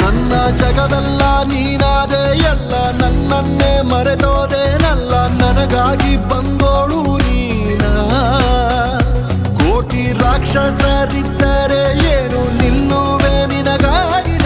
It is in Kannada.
ನನ್ನ ಜಗವೆಲ್ಲ ನೀನಾದೆ ಎಲ್ಲ ನನ್ನನ್ನೇ ಮರೆತೋದೇನಲ್ಲ ನನಗಾಗಿ ಬಂದೋಳು ನೀನ ಕೋಟಿ ರಾಕ್ಷಸರಿದ್ದರೆ ಏನು ನಿಲ್ಲುವೆ ನಿನಗಾಗಿ